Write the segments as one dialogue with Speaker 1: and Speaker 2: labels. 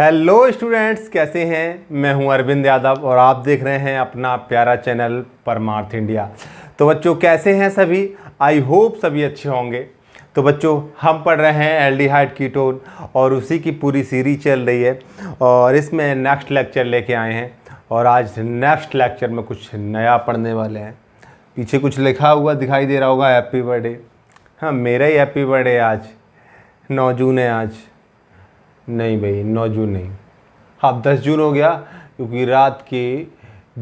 Speaker 1: Hello students, कैसे हैं। मैं हूं अरविंद यादव और आप देख रहे हैं अपना प्यारा चैनल परमार्थ इंडिया। तो बच्चों कैसे हैं सभी। आई होप सभी अच्छे होंगे। तो बच्चों हम पढ़ रहे हैं एल्डिहाइड कीटोन और उसी की पूरी सीरीज चल रही है और इसमें नेक्स्ट लेक्चर लेके आए हैं। और आज नेक्स्ट लेक्चर में कुछ नया पढ़ने वाले हैं। पीछे कुछ लिखा हुआ दिखाई दे रहा होगा, हैप्पी बर्थडे। हाँ, मेरा ही हैप्पी बर्थडे आज 9 जून है। आज नहीं भाई, 9 जून नहीं, अब 10 जून हो गया क्योंकि रात के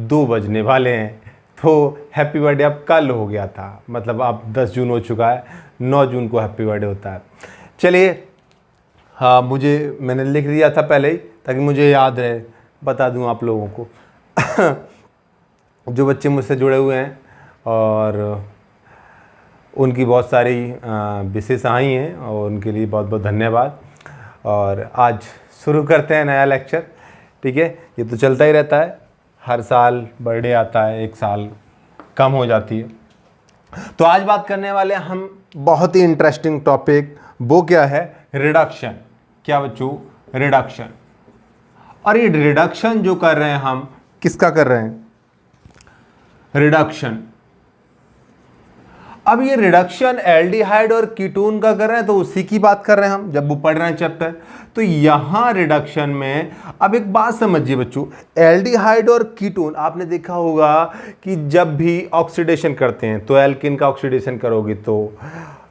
Speaker 1: 2 बजने वाले हैं। तो हैप्पी बर्थडे अब कल हो गया था, मतलब अब 10 जून हो चुका है, 9 जून को हैप्पी बर्थडे होता है। चलिए, हाँ मैंने लिख दिया था पहले ही ताकि मुझे याद रहे, बता दूं आप लोगों को जो बच्चे मुझसे जुड़े हुए हैं और उनकी बहुत सारी विशेष आई हैं और उनके लिए बहुत बहुत धन्यवाद। और आज शुरू करते हैं नया लेक्चर। ठीक है, ये तो चलता ही रहता है, हर साल बर्थडे आता है, एक साल कम हो जाती है। तो आज बात करने वाले हैं हम बहुत ही इंटरेस्टिंग टॉपिक। वो क्या है? रिडक्शन। क्या बच्चों? रिडक्शन। और ये रिडक्शन जो कर रहे हैं हम, किसका कर रहे हैं? रिडक्शन। अब ये रिडक्शन एल्डिहाइड और कीटोन का कर रहे हैं, तो उसी की बात कर रहे हैं हम जब वो पढ़ रहे हैं चैप्टर। तो यहां रिडक्शन में अब एक बात समझिए बच्चों, एल्डिहाइड और कीटोन आपने देखा होगा कि जब भी ऑक्सीडेशन करते हैं तो एल्किन का ऑक्सीडेशन करोगे तो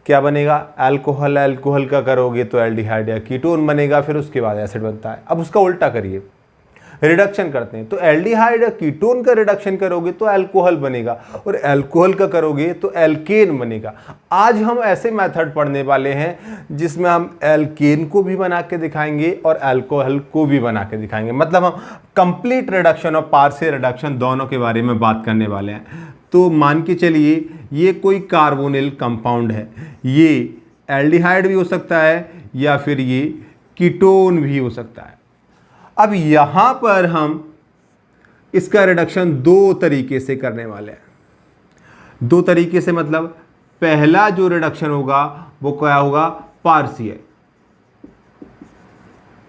Speaker 1: क्या बनेगा? अल्कोहल। अल्कोहल का करोगे तो एल्डिहाइड या कीटोन बनेगा, फिर उसके बाद एसिड बनता है। अब उसका उल्टा करिए, रिडक्शन करते हैं तो एल्डिहाइड या कीटोन का रिडक्शन करोगे तो अल्कोहल बनेगा और अल्कोहल का करोगे तो एल्केन बनेगा। आज हम ऐसे मेथड पढ़ने वाले हैं जिसमें हम एल्केन को भी बना के दिखाएंगे और अल्कोहल को भी बना के दिखाएंगे। मतलब हम कंप्लीट रिडक्शन और पार्शियल रिडक्शन दोनों के बारे में बात करने वाले हैं। तो मान के चलिए ये कोई कार्बोनिल कंपाउंड है, ये एल्डिहाइड भी हो सकता है या फिर ये कीटोन भी हो सकता है। अब यहां पर हम इसका रिडक्शन 2 तरीके से करने वाले हैं। 2 तरीके से मतलब पहला जो रिडक्शन होगा वो क्या होगा? Partial.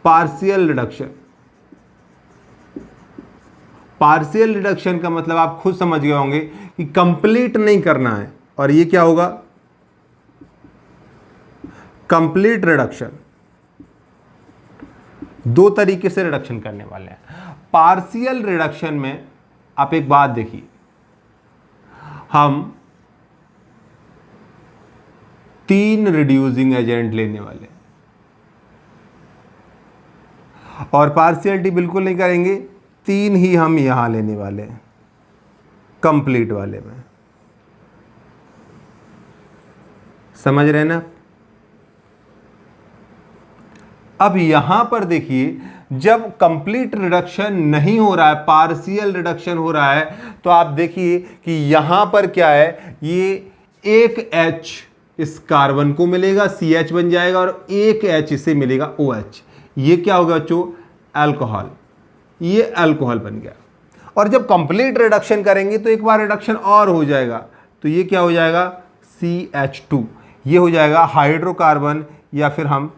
Speaker 1: Partial reduction. Partial reduction का मतलब आप खुद समझ गए होंगे कि कंप्लीट नहीं करना है। और ये क्या होगा? Complete reduction. 2 तरीके से रिडक्शन करने वाले हैं। पार्शियल रिडक्शन में आप एक बात देखिए, हम 3 रिड्यूसिंग एजेंट लेने वाले हैं और पार्शियलिटी बिल्कुल नहीं करेंगे, 3 ही हम यहां लेने वाले हैं कंप्लीट वाले में। समझ रहे हैं ना? अब यहां पर देखिए, जब कंप्लीट रिडक्शन नहीं हो रहा है, पार्शियल रिडक्शन हो रहा है, तो आप देखिए कि यहां पर क्या है, ये एक H इस कार्बन को मिलेगा, CH बन जाएगा और एक H इसे मिलेगा OH। ये क्या होगा बच्चों? अल्कोहल। ये अल्कोहल बन गया। और जब कंप्लीट रिडक्शन करेंगे तो एक बार रिडक्शन और हो जाएगा, तो ये क्या हो जाएगा? CH2। ये हो जाएगा हाइड्रोकार्बन या फिर हम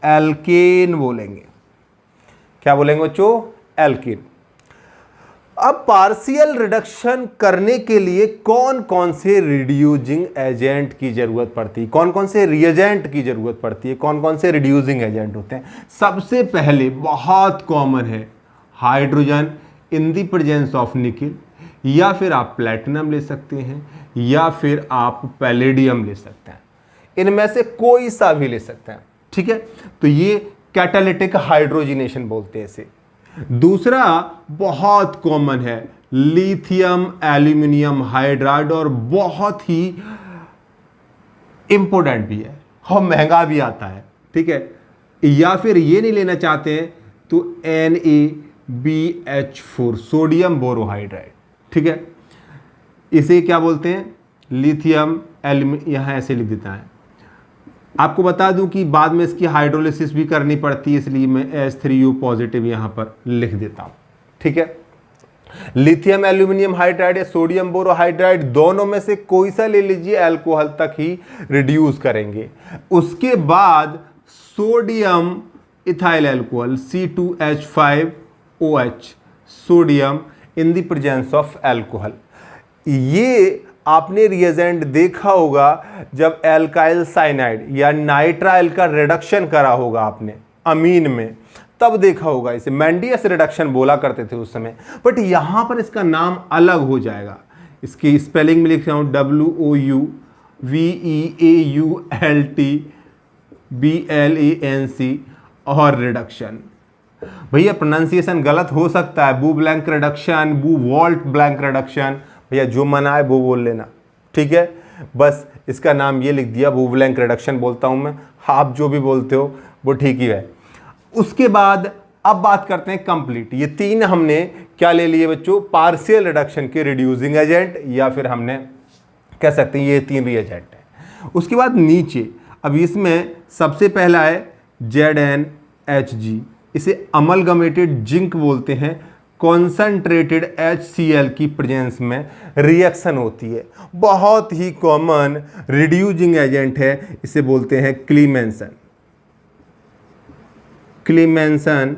Speaker 1: एल्केन बोलेंगे। क्या बोलेंगे बच्चों? एल्केन। अब पार्शियल रिडक्शन करने के लिए कौन कौन से रिड्यूसिंग एजेंट की जरूरत पड़ती है, कौन कौन से रिएजेंट की जरूरत पड़ती है, कौन कौन से रिड्यूसिंग एजेंट होते हैं? सबसे पहले बहुत कॉमन है hydrogen in the presence of nickel, या फिर आप प्लेटिनम ले सकते हैं या फिर आप पैलेडियम ले सकते हैं। इनमें से कोई सा भी ले सकते हैं। ठीक है, तो ये कैटालिटिक हाइड्रोजिनेशन बोलते हैं इसे। दूसरा बहुत कॉमन है लिथियम एल्यूमिनियम हाइड्राइड और बहुत ही इंपॉर्टेंट भी है और महंगा भी आता है। ठीक है, या फिर ये नहीं लेना चाहते हैं तो NaBH4 सोडियम बोरोहाइड्राइड। ठीक है, इसे क्या बोलते हैं? Lithium aluminium. यहां ऐसे लिख देता है। आपको बता दूं कि बाद में इसकी हाइड्रोलिसिस भी करनी पड़ती है, इसलिए मैं H3O पॉजिटिव यहां पर लिख देता हूं। ठीक है, लिथियम एल्यूमिनियम हाइड्राइड या सोडियम बोरोहाइड्राइड, दोनों में से कोई सा ले लीजिए, अल्कोहल तक ही रिड्यूस करेंगे। उसके बाद sodium ethyl alcohol C2H5OH sodium in the presence of alcohol. ये आपने रिएजेंट देखा होगा जब एल्काइल साइनाइड या नाइट्राइल का रिडक्शन करा होगा आपने अमीन में, तब देखा होगा। इसे मैंडियस रिडक्शन बोला करते थे उस समय, बट यहां पर इसका नाम अलग हो जाएगा। इसकी स्पेलिंग में लिख रहा हूं WOUVEAULTBLANC और रिडक्शन। भैया प्रोनाउंसिएशन गलत हो सकता है, बू ब्लैंक रिडक्शन, बू वॉल्ट ब्लैंक रिडक्शन, भैया जो मना है वो बोल लेना, ठीक है। बस इसका नाम ये लिख दिया, बू ब्लैंक रिडक्शन बोलता हूं मैं, आप जो भी बोलते हो वो ठीक ही है। उसके बाद अब बात करते हैं कंप्लीट। ये तीन हमने क्या ले लिए बच्चों, पार्शियल रिडक्शन के रिड्यूसिंग एजेंट, या फिर हमने कह सकते हैं ये तीन रिएजेंट है। उसके बाद नीचे अब इसमें सबसे पहला है ZnHg, इसे अमलगमेटेड जिंक बोलते हैं। कॉन्सेंट्रेटेड HCl की प्रेजेंस में रिएक्शन होती है, बहुत ही कॉमन रिड्यूसिंग एजेंट है, इसे बोलते हैं क्लीमेंसन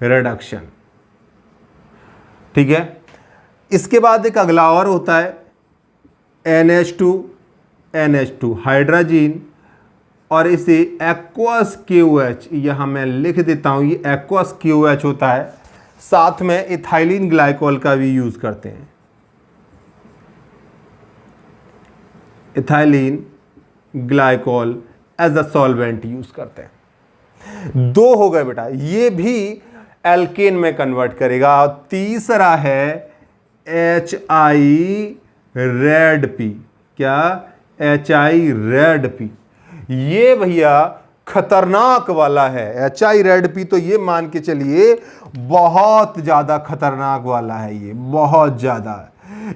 Speaker 1: रिडक्शन, ठीक है। इसके बाद एक अगला और होता है NH2 हाइड्रोजन, और इसे एक्वस KOH, यहां मैं लिख देता हूं, ये एक्वस KOH होता है। साथ में इथाइलिन ग्लाइकोल का भी यूज करते हैं, ethylene glycol as a solvent use करते हैं। दो हो गए बेटा, ये भी एल्केन में कन्वर्ट करेगा। और तीसरा है HI रेड P, क्या HI रेड P, ये भैया खतरनाक वाला है। HI रेड P तो ये मान के चलिए बहुत ज्यादा खतरनाक वाला है, ये बहुत ज्यादा।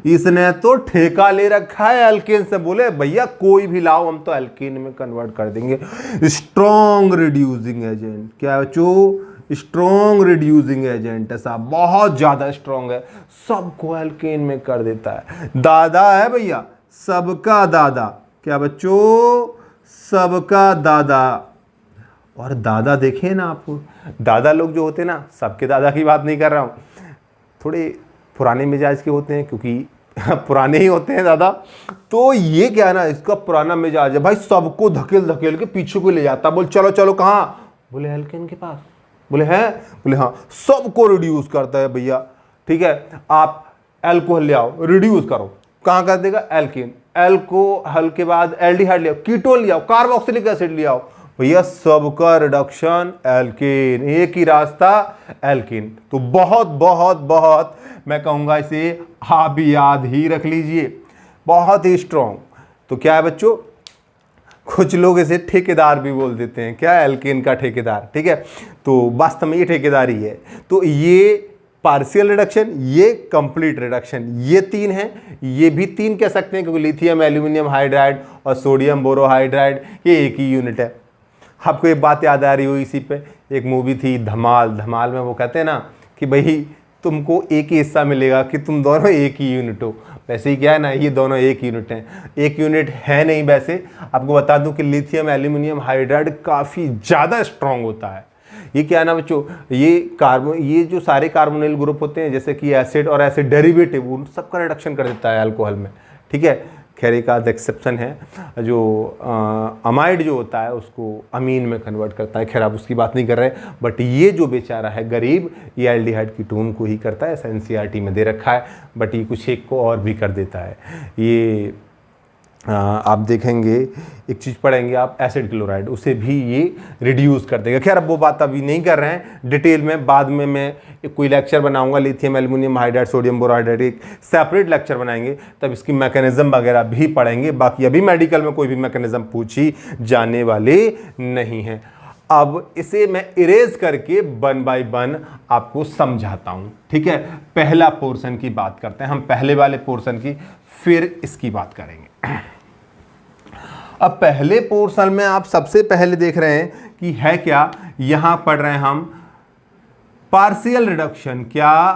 Speaker 1: इसने तो ठेका ले रखा है एल्केन से, बोले भैया कोई भी लाओ हम तो एल्केन में कन्वर्ट कर देंगे। स्ट्रॉन्ग रिड्यूसिंग एजेंट, क्या बच्चों, स्ट्रॉन्ग रिड्यूसिंग एजेंट है साहब, बहुत ज्यादा स्ट्रॉन्ग है, सबको एल्केन में कर देता है। दादा है भैया, सबका दादा, क्या बच्चों, सबका दादा। और दादा देखे ना आपको, दादा लोग जो होते हैं ना, सबके दादा की बात नहीं कर रहा हूं, थोड़े पुराने मिजाज के होते हैं, क्योंकि पुराने ही होते हैं दादा। तो ये क्या है ना, इसका पुराना मिजाज है भाई, सबको धकेल धकेल के पीछे को ले जाता, बोल चलो चलो कहाँ, बोले एल्केन के पास, बोले हैं, बोले हाँ, सबको रिड्यूस करता है भैया, ठीक है। आप एल्कोहल ले आओ, रिड्यूस करो, कहाँ कर देगा, एल्केन। एल्कोहल के बाद एल्डिहाइड ले आओ, कीटोन ले आओ, कार्बोक्सिलिक एसिड ले आओ, भैया सबका रिडक्शन एल्केन, एक ही रास्ता एल्केन। तो बहुत बहुत बहुत मैं कहूंगा इसे आप याद ही रख लीजिए, बहुत ही स्ट्रॉन्ग। तो क्या है बच्चों, कुछ लोग इसे ठेकेदार भी बोल देते हैं, क्या, एल्केन का ठेकेदार, ठीक है। तो वास्तव में ये ठेकेदार ही है। तो ये पार्शियल रिडक्शन, ये कंप्लीट रिडक्शन, ये तीन हैं। ये भी तीन कह सकते हैं क्योंकि लिथियम एल्यूमिनियम हाइड्राइड और सोडियम बोरोहाइड्राइड ये एक ही यूनिट है। आपको एक बात याद आ रही हो, इसी पे एक मूवी थी धमाल, धमाल में वो कहते हैं ना कि भाई तुमको एक ही हिस्सा मिलेगा कि तुम दोनों एक ही यूनिट हो। वैसे ही क्या है ना, ये दोनों एक यूनिट हैं, एक यूनिट है नहीं। वैसे आपको बता दूं कि लिथियम एल्यूमिनियम हाइड्राइड काफ़ी ज़्यादा स्ट्रॉन्ग होता है। ये क्या है ना बच्चों, ये जो सारे कार्बोनिल ग्रुप होते हैं, जैसे कि एसिड और एसिड डेरिवेटिव, उन सबका रिडक्शन कर देता है अल्कोहल में, ठीक है। खैर एक आध एक्सेप्शन है, जो अमाइड जो होता है उसको अमीन में कन्वर्ट करता है, खैर आप उसकी बात नहीं कर रहे। बट ये जो बेचारा है गरीब, ये एल्डिहाइड कीटोन को ही करता है, ऐसा एनसीईआरटी में दे रखा है। बट ये कुछ एक को और भी कर देता है। ये आप देखेंगे, एक चीज़ पढ़ेंगे आप, एसिड क्लोराइड, उसे भी ये रिड्यूस कर देगा। खैर अब वो बात अभी नहीं कर रहे हैं डिटेल में, बाद में मैं कोई लेक्चर बनाऊंगा lithium aluminium hydride sodium borohydride, एक सेपरेट लेक्चर बनाएंगे, तब इसकी मैकेनिज्म वगैरह भी पढ़ेंगे। बाकी अभी मेडिकल में कोई भी मैकेनिज्म पूछी जाने वाले नहीं है। अब इसे मैं इरेज करके 1 बाय 1 आपको समझाता हूं, ठीक है। पहला पोर्शन की बात करते हैं हम, पहले वाले पोर्शन की, फिर इसकी बात करेंगे। अब पहले पोर्शन में आप सबसे पहले देख रहे हैं कि है क्या, यहां पढ़ रहे हैं हम पार्शियल रिडक्शन, क्या,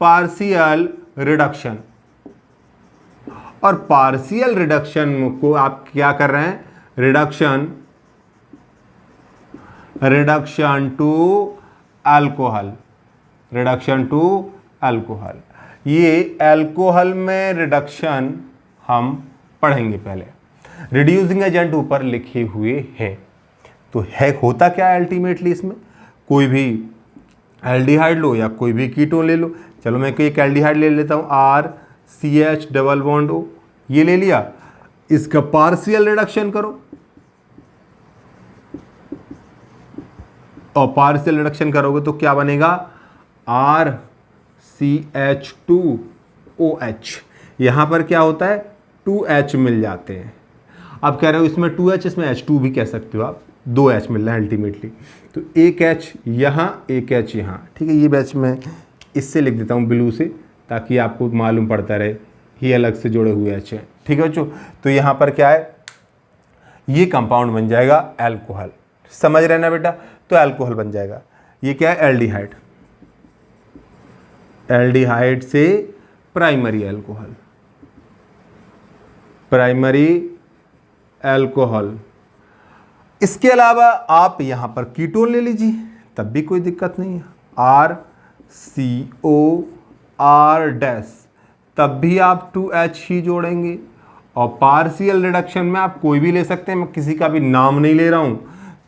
Speaker 1: पार्शियल रिडक्शन। और पार्शियल रिडक्शन को आप क्या कर रहे हैं, reduction reduction to alcohol, reduction to alcohol. ये अल्कोहल में रिडक्शन हम पढ़ेंगे पहले। रिड्यूसिंग एजेंट ऊपर लिखे हुए हैं, तो है होता क्या है अल्टीमेटली इसमें, कोई भी एल्डिहाइड लो या कोई भी कीटोन ले लो। चलो मैं एक एल्डिहाइड ले लेता हूँ, RCH डबल बॉन्ड O, ये ले लिया, इसका पार्शियल रिडक्शन करो और पार्शियल रिडक्शन करोगे तो क्या बनेगा, RCH2OH। यहाँ पर क्या होता है 2H मिल जाते हैं। अब कह रहे हो इसमें 2H, इसमें H2 भी कह सकते हो आप, 2H मिल रहा है अल्टीमेटली। तो एक H यहाँ, एक H यहाँ, ठीक है। ये बैच मैं इससे लिख देता हूँ ब्लू से, ताकि आपको मालूम पड़ता रहे ये अलग से जुड़े हुए H हैं, ठीक है बच्चों। तो यहाँ पर क्या है, ये कंपाउंड बन जाएगा अल्कोहल, समझ रहे ना बेटा। तो अल्कोहल बन जाएगा। ये क्या है, एल्डिहाइड, एल्डिहाइड से प्राइमरी अल्कोहल, प्राइमरी अल्कोहल। इसके अलावा आप यहां पर कीटोन ले लीजिए, तब भी कोई दिक्कत नहीं है, RCOR-, तब भी आप 2H ही जोड़ेंगे। और पार्शियल रिडक्शन में आप कोई भी ले सकते हैं, मैं किसी का भी नाम नहीं ले रहा हूं,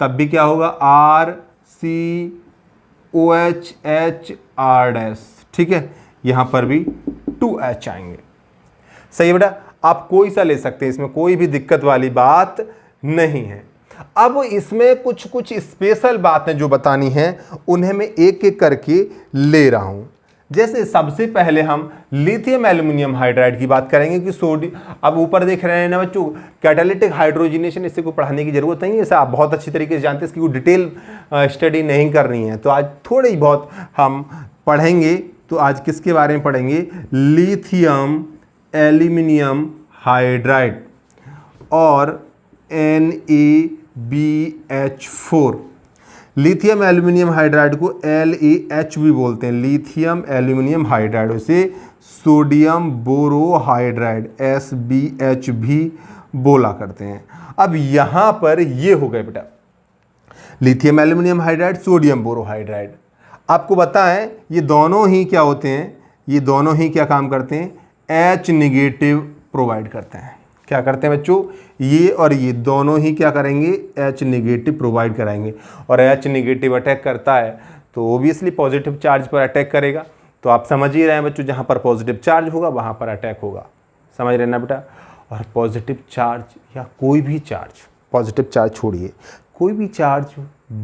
Speaker 1: तब भी क्या होगा, RCOHHR-, ठीक है। यहां पर भी 2H आएंगे, सही है बेटा। आप कोई सा ले सकते हैं, इसमें कोई भी दिक्कत वाली बात नहीं है। अब इसमें कुछ कुछ स्पेशल बातें जो बतानी हैं उन्हें मैं एक एक करके ले रहा हूं। जैसे सबसे पहले हम लिथियम एल्यूमिनियम हाइड्राइड की बात करेंगे कि सोडियम, अब ऊपर देख रहे हैं ना बच्चों, कैटालिटिक हाइड्रोजनेशन, इससे कोई पढ़ाने की जरूरत नहीं है, इसे आप बहुत अच्छी तरीके से जानते हैं, इसकी कोई डिटेल स्टडी नहीं करनी है। तो आज थोड़ी बहुत हम पढ़ेंगे। तो आज किसके बारे में पढ़ेंगे, लिथियम एल्यूमिनियम हाइड्राइड और NaBH4। लिथियम एल्यूमिनियम हाइड्राइड को LaH भी बोलते हैं, लिथियम एल्यूमिनियम हाइड्राइड, उसे सोडियम बोरोहाइड्राइड SbH भी बोला करते हैं। अब यहां पर ये हो गए बेटा lithium aluminium hydride, sodium borohydride. आपको बताएं ये दोनों ही क्या होते हैं, ये दोनों ही क्या काम करते हैं, H निगेटिव प्रोवाइड करते हैं। क्या करते हैं बच्चों, ये और ये दोनों ही क्या करेंगे, H निगेटिव प्रोवाइड कराएंगे। और H निगेटिव अटैक करता है तो ओबियसली पॉजिटिव चार्ज पर अटैक करेगा। तो आप समझ ही रहे हैं बच्चों, जहाँ पर पॉजिटिव चार्ज होगा वहाँ पर अटैक होगा, समझ रहे हैं ना बेटा। और पॉजिटिव चार्ज या कोई भी चार्ज, पॉजिटिव चार्ज छोड़िए, कोई भी चार्ज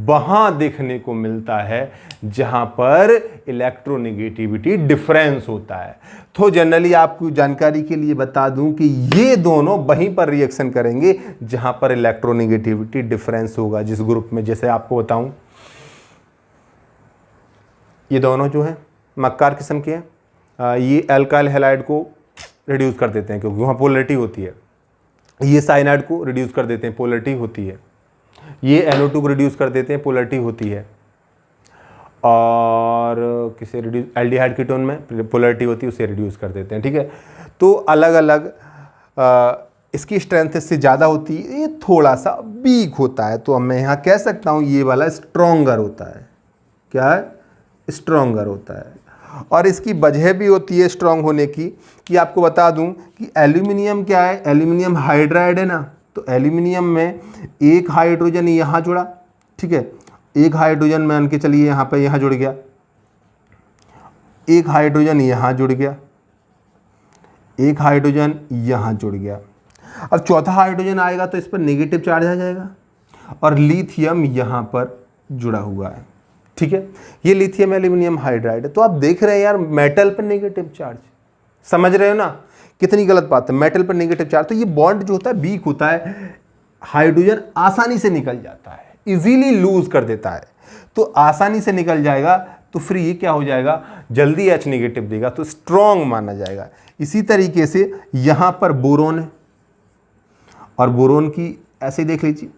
Speaker 1: वहाँ देखने को मिलता है जहाँ पर इलेक्ट्रोनेगेटिविटी डिफरेंस होता है। तो जनरली आपको जानकारी के लिए बता दूं कि ये दोनों वहीं पर रिएक्शन करेंगे जहाँ पर इलेक्ट्रोनेगेटिविटी डिफरेंस होगा। जिस ग्रुप में, जैसे आपको बताऊं, ये दोनों जो हैं मक्कार किस्म के हैं, ये अल्काइल हैलाइड को रिड्यूस कर देते हैं क्योंकि वहाँ पोलरिटी होती है। ये साइनाइड को रिड्यूस कर देते हैं, पोलरिटी होती है। ये NO2 को रिड्यूस कर देते हैं, पोलरिटी होती है। और किसे रिड्यूस, एल्डिहाइड कीटोन में पोलरिटी होती है, उसे रिड्यूस कर देते हैं, ठीक है। तो अलग अलग इसकी स्ट्रेंथ इससे ज़्यादा होती है, ये थोड़ा सा वीक होता है। तो मैं यहाँ कह सकता हूँ ये वाला स्ट्रॉन्गर होता है। क्या है, स्ट्रॉन्गर होता है। और इसकी वजह भी होती है स्ट्रॉन्ग होने की, कि आपको बता दूं कि एल्यूमिनियम क्या है, एल्यूमिनियम हाइड्राइड है ना, तो एल्यूमिनियम में एक हाइड्रोजन यहाँ जुड़ा, ठीक है, एक हाइड्रोजन मान के चलिए यहाँ पे यहाँ जुड़ गया, एक हाइड्रोजन यहाँ जुड़ गया, एक हाइड्रोजन यहाँ जुड़ गया। अब चौथा हाइड्रोजन आएगा तो इस पर नेगेटिव चार्ज आ जाएगा और लिथियम यहाँ पर जुड़ा हुआ है, ठीक है। ये लिथियम एल्यूमिनियम हाइड्राइड है। तो आप देख रहे हैं यार, मेटल पर नेगेटिव चार्ज, समझ रहे हो ना, कितनी गलत बात है, मेटल पर नेगेटिव चार्ज। तो ये बॉन्ड जो होता है वीक होता है, हाइड्रोजन आसानी से निकल जाता है, इजीली लूज कर देता है। तो आसानी से निकल जाएगा तो फिर ये क्या हो जाएगा, जल्दी H निगेटिव देगा तो स्ट्रॉन्ग माना जाएगा। इसी तरीके से यहां पर बोरोन है और बोरोन की ऐसे देख लीजिए,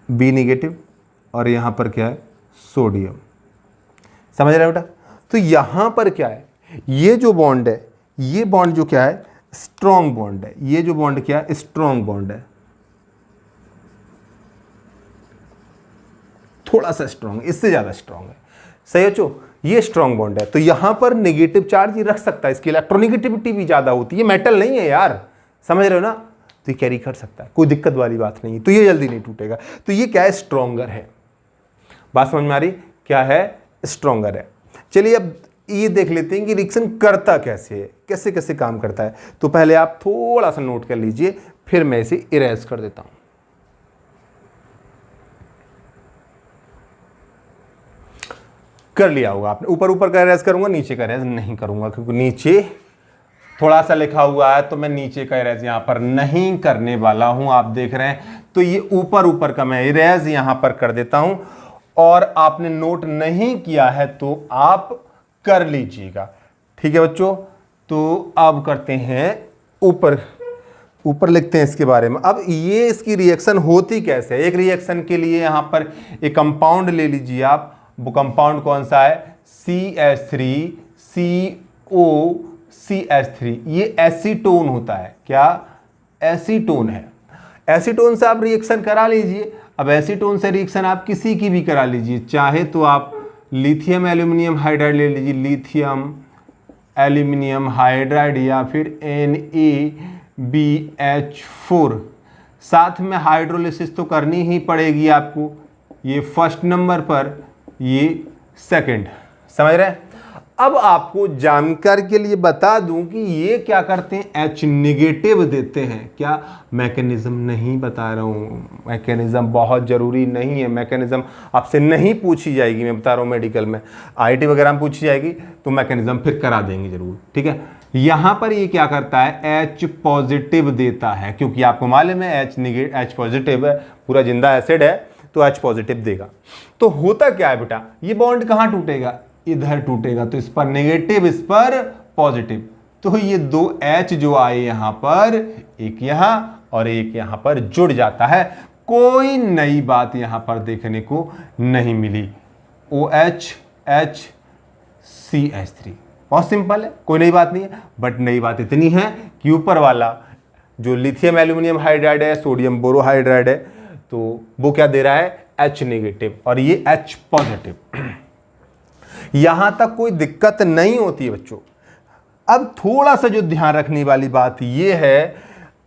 Speaker 1: B निगेटिव, और यहां पर क्या है, सोडियम, समझ रहे हो बेटा। तो यहां पर क्या है, ये जो बॉन्ड है, ये बॉन्ड जो क्या है, स्ट्रॉन्ग बॉन्ड है। ये जो बॉन्ड क्या है, स्ट्रॉन्ग बॉन्ड है, थोड़ा सा स्ट्रॉन्ग, इससे ज्यादा स्ट्रॉन्ग है। सही बच्चों, ये स्ट्रॉन्ग बॉन्ड है, तो यहां पर नेगेटिव चार्ज ही रख सकता है, इसकी इलेक्ट्रोनेगेटिविटी भी ज्यादा होती है, मेटल नहीं है यार, समझ रहे हो ना, तो ये कैरी कर सकता है, कोई दिक्कत वाली बात नहीं है, तो ये जल्दी नहीं टूटेगा। तो ये क्या है, स्ट्रॉन्गर है। बात समझ में आ रही, क्या है, स्ट्रॉन्गर है। चलिए अब ये देख लेते हैं कि रिएक्शन करता कैसे है, कैसे कैसे काम करता है। तो पहले आप थोड़ा सा नोट कर लीजिए, फिर मैं इसे इरेज कर देता हूं। कर लिया होगा आपने, ऊपर ऊपर का इरेज करूंगा, नीचे का इरेज नहीं करूंगा, क्योंकि नीचे थोड़ा सा लिखा हुआ है, तो मैं नीचे का इरेज यहां पर नहीं करने वाला हूं। आप देख रहे हैं, तो ये ऊपर ऊपर का मैं इरेज यहां पर कर देता हूं, और आपने नोट नहीं किया है तो आप कर लीजिएगा, ठीक है बच्चों। तो अब करते हैं ऊपर, ऊपर लिखते हैं इसके बारे में। अब ये इसकी रिएक्शन होती कैसे है, एक रिएक्शन के लिए यहां पर एक कंपाउंड ले लीजिए आप, वो कंपाउंड कौन सा है, CH3COCH3, ये एसीटोन होता है, क्या, एसीटोन है। एसीटोन से आप रिएक्शन करा लीजिए। अब एसीटोन से रिएक्शन आप किसी की भी करा लीजिए, चाहे तो आप लिथियम एल्यूमिनियम हाइड्राइड ले लीजिए, लिथियम एल्यूमिनियम हाइड्राइड, या फिर NaBH4, साथ में हाइड्रोलिसिस तो करनी ही पड़ेगी आपको, ये फर्स्ट नंबर पर, ये सेकंड, समझ रहे हैं। अब आपको जानकारी के लिए बता दूं कि ये क्या करते हैं, H निगेटिव देते हैं। क्या, मैकेनिज्म नहीं बता रहा हूं, मैकेनिज्म बहुत जरूरी नहीं है, मैकेनिज्म आपसे नहीं पूछी जाएगी, मैं बता रहा हूं मेडिकल में, IIT वगैरह में पूछी जाएगी तो मैकेनिज्म फिर करा देंगे जरूर, ठीक है। यहां पर ये क्या करता है, H पॉजिटिव देता है, क्योंकि आपको मालूम है H पॉजिटिव है, पूरा जिंदा एसिड है, तो H पॉजिटिव देगा। तो होता क्या है बेटा, ये बॉन्ड कहां टूटेगा, इधर टूटेगा, तो इस पर नेगेटिव, इस पर पॉजिटिव, तो ये दो H जो आए यहां पर, एक यहां और एक यहां पर जुड़ जाता है। कोई नई बात यहां पर देखने को नहीं मिली, OH H CH3, बहुत सिंपल है, कोई नई बात नहीं है। बट नई बात इतनी है कि ऊपर वाला जो लिथियम एल्यूमिनियम हाइड्राइड है, सोडियम बोरोहाइड्राइड है, तो वो क्या दे रहा है, H नेगेटिव, और ये H पॉजिटिव। यहां तक कोई दिक्कत नहीं होती है बच्चों। अब थोड़ा सा जो ध्यान रखने वाली बात ये है,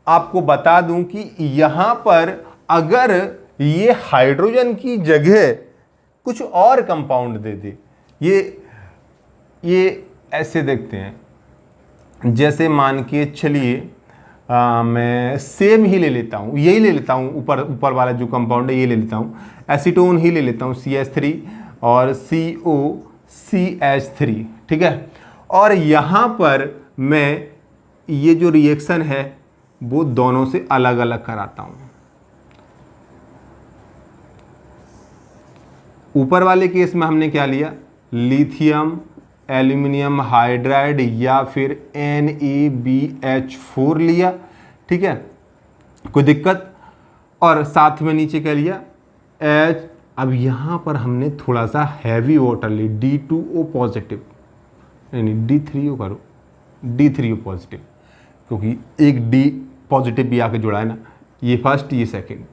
Speaker 1: आपको बता दूं कि यहां पर अगर ये हाइड्रोजन की जगह कुछ और कंपाउंड दे दे, ये ऐसे देखते हैं, जैसे मान के चलिए मैं सेम ही ले लेता हूँ, यही ले लेता हूँ, ऊपर वाला जो कंपाउंड है ये ले लेता हूँ, एसीटोन ही ले लेता हूँ, CH3 और COCH3, ठीक है। और यहाँ पर मैं ये जो रिएक्शन है वो दोनों से अलग अलग कराता हूँ। ऊपर वाले केस में हमने क्या लिया, लिथियम एल्यूमिनियम हाइड्राइड या फिर NaBH4 लिया, ठीक है, कोई दिक्कत। और साथ में नीचे क्या लिया, H। अब यहाँ पर हमने थोड़ा सा हैवी वाटर ली, D2O पॉजिटिव, नहीं D3O करो, D3O पॉजिटिव, क्योंकि एक D पॉजिटिव भी आके जुड़ा है ना, ये फर्स्ट ये सेकंड।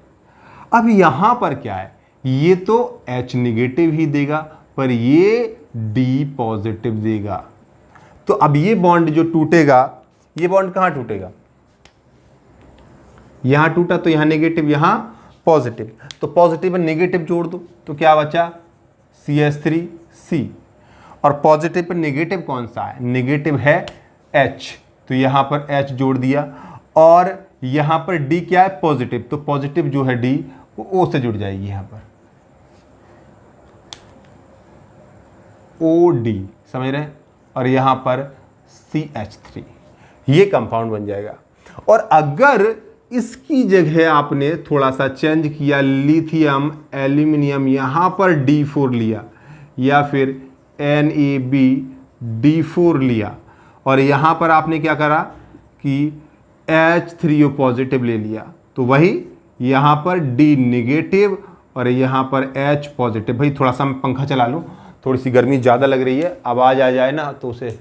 Speaker 1: अब यहाँ पर क्या है, ये तो H निगेटिव ही देगा, पर ये D पॉजिटिव देगा। तो अब ये बॉन्ड जो टूटेगा, ये बॉन्ड कहां टूटेगा, यहां टूटा, तो यहां नेगेटिव, यहां पॉजिटिव, तो पॉजिटिव में नेगेटिव जोड़ दो, तो क्या बचा, CH3C। और पॉजिटिव पर नेगेटिव कौन सा है, नेगेटिव है H, तो यहां पर H जोड़ दिया। और यहां पर D क्या है, पॉजिटिव, तो पॉजिटिव जो है D वो O से जुड़ जाएगी यहां पर, OD, समझ रहे हैं। और यहां पर CH3, ये कंपाउंड बन जाएगा। और अगर इसकी जगह आपने थोड़ा सा चेंज किया, लिथियम एल्यूमिनियम यहां पर D4 लिया, या फिर NaBD4 लिया, और यहां पर आपने क्या करा कि H3O पॉजिटिव ले लिया, तो वही यहां पर D नेगेटिव और यहां पर H पॉजिटिव। भाई थोड़ा सा मैं पंखा चला लूं, थोड़ी सी गर्मी ज़्यादा लग रही है, आवाज़ आ जाए ना तो उसे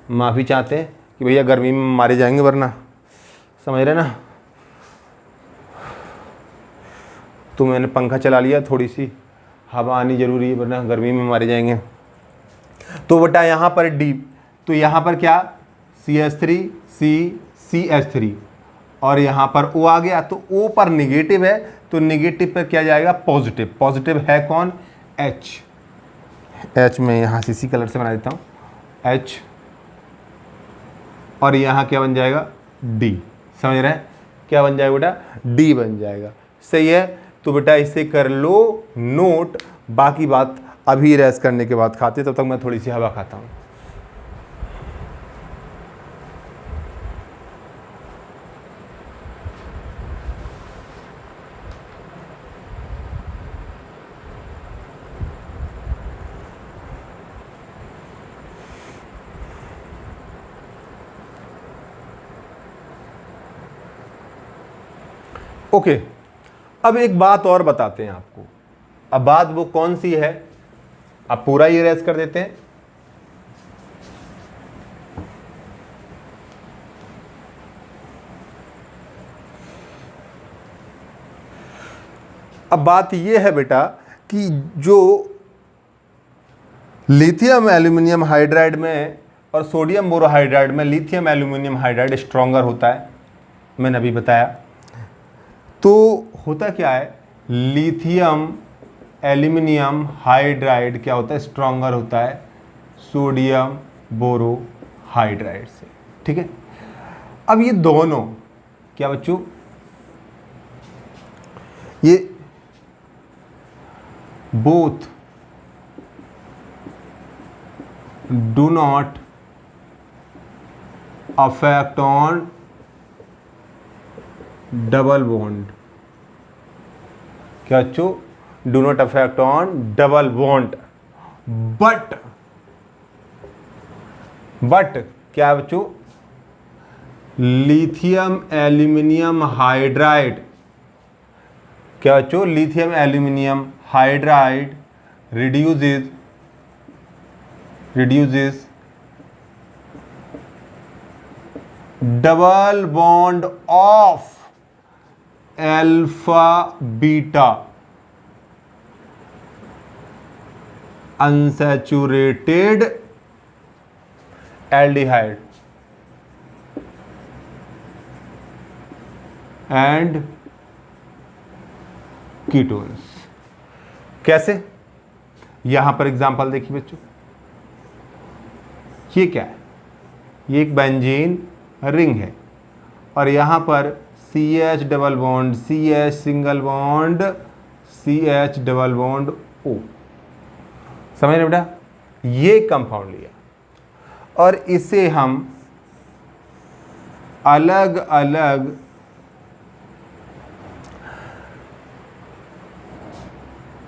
Speaker 1: माफ़ी चाहते हैं कि भैया गर्मी में मारे जाएंगे वरना, समझ रहे ना। तो मैंने पंखा चला लिया, थोड़ी सी हवा आनी जरूरी है वरना गर्मी में मारे जाएंगे। तो बेटा यहाँ पर डी, तो यहाँ पर क्या CH3 CH3 और यहाँ पर O आ गया, तो O पर निगेटिव है तो निगेटिव पर क्या जाएगा पॉजिटिव। पॉजिटिव है कौन H में यहाँ से इसी कलर से बना देता हूँ H, और यहाँ क्या बन जाएगा D। समझ रहे हैं क्या बन जाएगा बेटा D बन जाएगा। सही है, तो बेटा इसे कर लो नोट, बाकी बात अभी रेस्ट करने के बाद खाते, तब तक मैं थोड़ी सी हवा खाता हूँ। ओके, अब एक बात और बताते हैं आपको। अब बात वो कौन सी है, अब पूरा ये रेस कर देते हैं। अब बात ये है बेटा कि जो लिथियम एल्यूमिनियम हाइड्राइड में और सोडियम बोरोहाइड्राइड में लिथियम एल्यूमिनियम हाइड्राइड स्ट्रॉन्गर होता है, मैंने अभी बताया। तो होता क्या है, लिथियम एल्यूमिनियम हाइड्राइड क्या होता है स्ट्रॉन्गर होता है सोडियम बोरोहाइड्राइड से। ठीक है, अब ये दोनों क्या बच्चों, ये both do not affect on double bond. क्या बच्चों, do not affect on double bond, but क्या बच्चों, लिथियम एल्यूमिनियम हाइड्राइड, क्या बच्चों, lithium aluminium hydride reduces double bond of alpha beta unsaturated aldehyde and ketones. कैसे, यहां पर एग्जांपल देखिए बच्चों, ये क्या है, ये एक बेंजीन रिंग है और यहां पर CH double bond CH single bond CH double bond O। समझ रहे बेटा, ये कंपाउंड लिया और इसे हम अलग अलग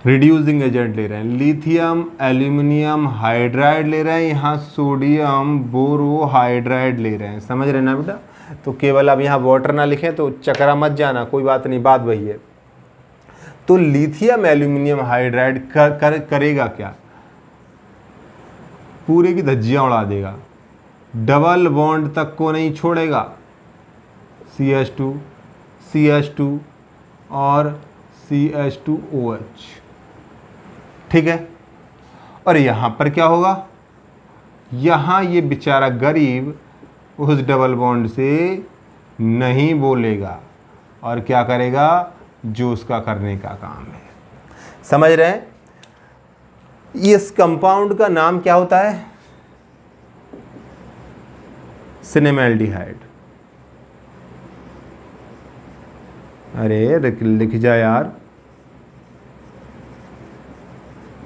Speaker 1: रिड्यूसिंग एजेंट ले रहे हैं। लिथियम एल्यूमिनियम हाइड्राइड ले रहे हैं, यहाँ सोडियम बोरोहाइड्राइड ले रहे हैं। समझ रहे ना बेटा, तो केवल अब यहाँ वाटर ना लिखें तो चकरा मत जाना, कोई बात नहीं, बात वही है। तो लिथियम एल्यूमिनियम हाइड्राइड करेगा क्या, पूरे की धज्जियाँ उड़ा देगा, डबल बॉन्ड तक को नहीं छोड़ेगा, CH2 CH2 और CH2OH। ठीक है, और यहाँ पर क्या होगा, यहाँ ये बेचारा गरीब उस डबल बॉन्ड से नहीं बोलेगा और क्या करेगा, जो उसका करने का काम है। समझ रहे हैं, इस कंपाउंड का नाम क्या होता है, सिनेमैल्डिहाइड। अरे लिख जा यार,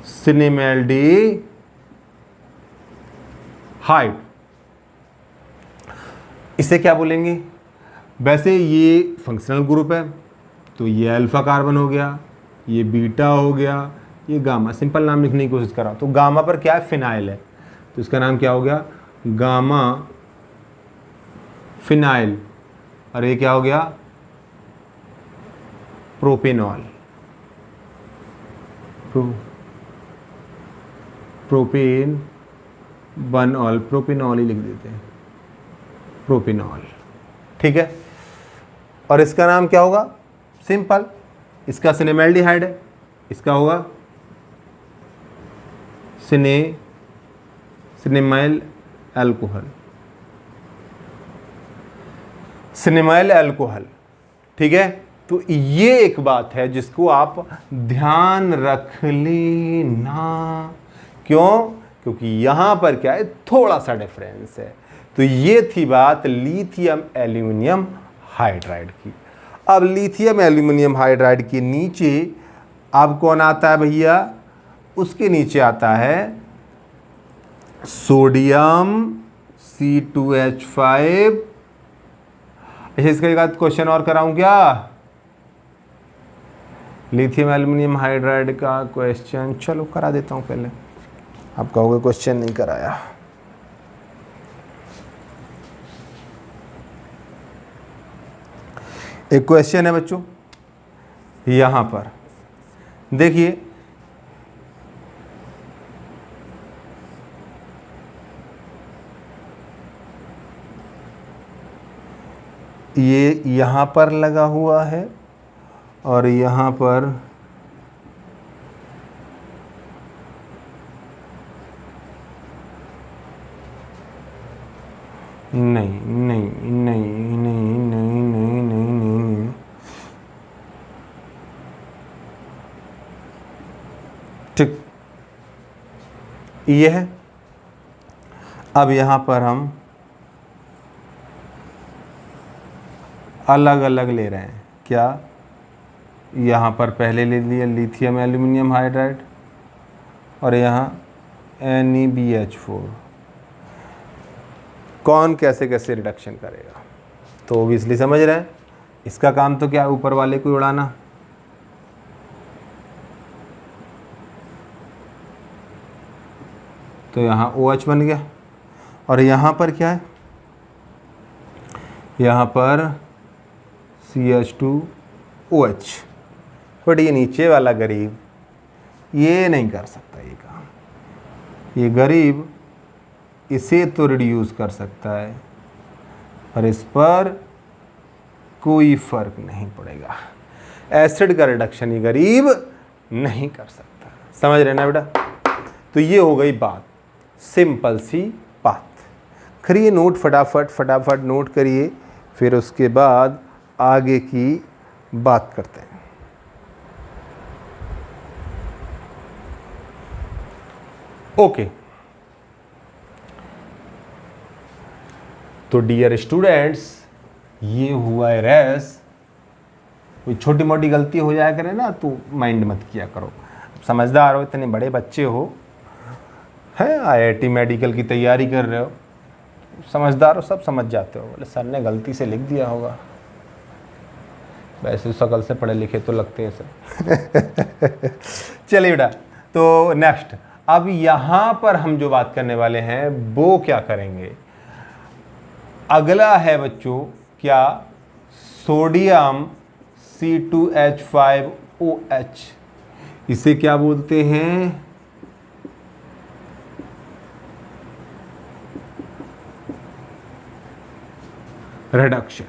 Speaker 1: सिनेमैल्डिहाइड। इसे क्या बोलेंगे, वैसे ये फंक्शनल ग्रुप है तो ये अल्फा कार्बन हो गया, ये बीटा हो गया, ये गामा। सिंपल नाम लिखने की कोशिश करा तो गामा पर क्या है, फिनाइल है, तो इसका नाम क्या हो गया, गामा फिनाइल। और ये क्या हो गया, प्रोपेनॉल। प्रोपेन बनॉल, प्रोपेनॉल ही लिख देते हैं। प्रोपिनॉल। ठीक है, और इसका नाम क्या होगा? सिंपल, इसका सिनेमैल्डिहाइड है, इसका होगा सिनेमाइल अल्कोहल। सिनेमाइल अल्कोहल। ठीक है, तो ये एक बात है जिसको आप ध्यान रख लेना। क्यों? क्योंकि यहां पर क्या है, थोड़ा सा डिफरेंस है। तो ये थी बात लिथियम एल्यूमिनियम हाइड्राइड की। अब लिथियम एल्यूमिनियम हाइड्राइड के नीचे अब कौन आता है भैया? उसके नीचे आता है सोडियम C2H5। इसके बाद क्वेश्चन और कराऊं क्या? लिथियम एल्यूमिनियम हाइड्राइड का क्वेश्चन चलो करा देता हूं पहले। आप कहोगे क्वेश्चन नहीं कराया। एक क्वेश्चन है बच्चों, यहां पर देखिए, ये यहाँ पर लगा हुआ है और यहाँ पर नहीं नहीं नहीं नहीं नहीं नहीं नहीं नहीं, ठीक, ये है। अब यहाँ पर हम अलग अलग ले रहे हैं। क्या? यहाँ पर पहले ले लिया लिथियम एल्यूमिनियम हाइड्राइड और यहाँ NeBH4। कौन कैसे कैसे रिडक्शन करेगा? तो ऑब्वियसली समझ रहे हैं, इसका काम तो क्या है, ऊपर वाले को उड़ाना। तो यहाँ OH बन गया और यहाँ पर क्या है, यहाँ पर CH2OH। बट ये नीचे वाला गरीब ये नहीं कर सकता ये काम। ये गरीब इसे तो रिड्यूस कर सकता है पर इस पर कोई फर्क नहीं पड़ेगा। एसिड का रिडक्शन ये गरीब नहीं कर सकता। समझ रहे ना बेटा? तो ये हो गई बात, सिंपल सी बात। करिए नोट, फटाफट फटाफट नोट करिए, फिर उसके बाद आगे की बात करते हैं। ओके, तो डियर स्टूडेंट्स, ये हुआ है रेस। कोई छोटी मोटी गलती हो जाया करे ना तो माइंड मत किया करो। समझदार हो, इतने बड़े बच्चे हो, है IIT मेडिकल की तैयारी कर रहे हो, समझदार हो, सब समझ जाते हो। बोले सर ने गलती से लिख दिया होगा, वैसे शकल से पढ़े लिखे तो लगते हैं सर। चलिए बेटा, तो नेक्स्ट, अब यहाँ पर हम जो बात करने वाले हैं वो क्या करेंगे? अगला है बच्चों क्या, सोडियम C2H5OH। इसे क्या बोलते हैं? रिडक्शन।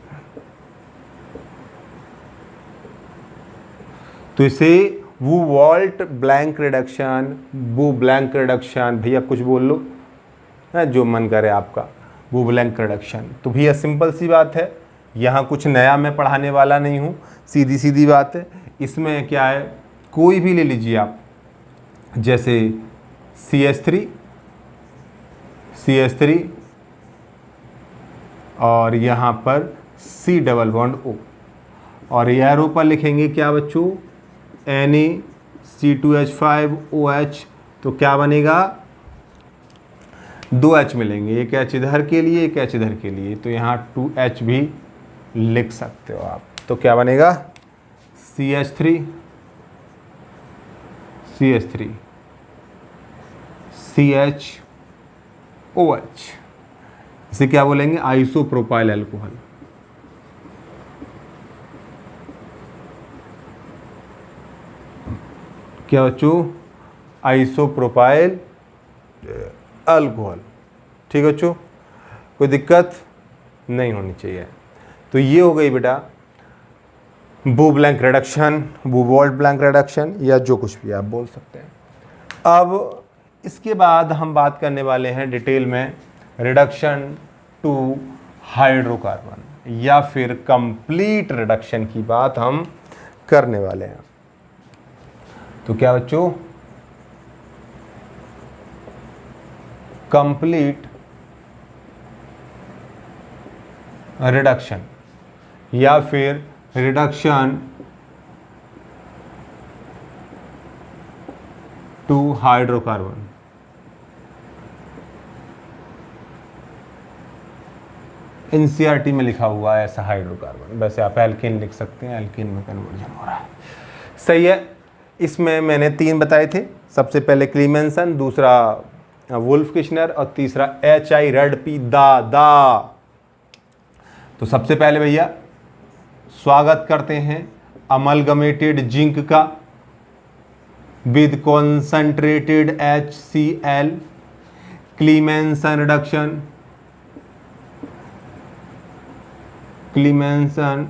Speaker 1: तो इसे वो वॉल्ट ब्लैंक रिडक्शन, वो ब्लैंक रिडक्शन, भैया कुछ बोल लो, जो मन करे आपका, वो ब्लैंक रिडक्शन। तो भैया सिंपल सी बात है, यहाँ कुछ नया मैं पढ़ाने वाला नहीं हूँ, सीधी सीधी बात है। इसमें क्या है, कोई भी ले लीजिए आप, जैसे CH3 और यहाँ पर C डबल बॉन्ड O, और एरो पर लिखेंगे क्या बच्चों, NaC2H5OH। तो क्या बनेगा, 2 H मिलेंगे, एक H इधर के लिए, एक H इधर के लिए, तो यहाँ 2H भी लिख सकते हो आप। तो क्या बनेगा, CH3 CHOH। इसे क्या बोलेंगे, आइसोप्रोपाइल अल्कोहल। क्या बच्चों, आइसोप्रोपाइल अल्कोहल। ठीक है बच्चों, कोई दिक्कत? नहीं होनी चाहिए। तो ये हो गई बेटा बू ब्लैंक रिडक्शन, बू वॉल्ट ब्लैंक रिडक्शन, या जो कुछ भी आप बोल सकते हैं। अब इसके बाद हम बात करने वाले हैं डिटेल में रिडक्शन टू हाइड्रोकार्बन या फिर कंप्लीट रिडक्शन की बात हम करने वाले हैं। तो क्या बच्चों, कंप्लीट रिडक्शन या फिर रिडक्शन टू हाइड्रोकार्बन। एनसीईआरटी में लिखा हुआ है ऐसा हाइड्रोकार्बन, वैसे आप एल्केन लिख सकते हैं, एल्केन में कन्वर्जन हो रहा है। सही है। इसमें मैंने 3 बताए थे, सबसे पहले क्लीमेंसन, दूसरा वुल्फ किशनर और तीसरा HI रेडपी दा। तो सबसे पहले भैया स्वागत करते हैं अमलगमेटेड जिंक का with concentrated HCl, क्लीमेंसन reduction, क्लीमेंसन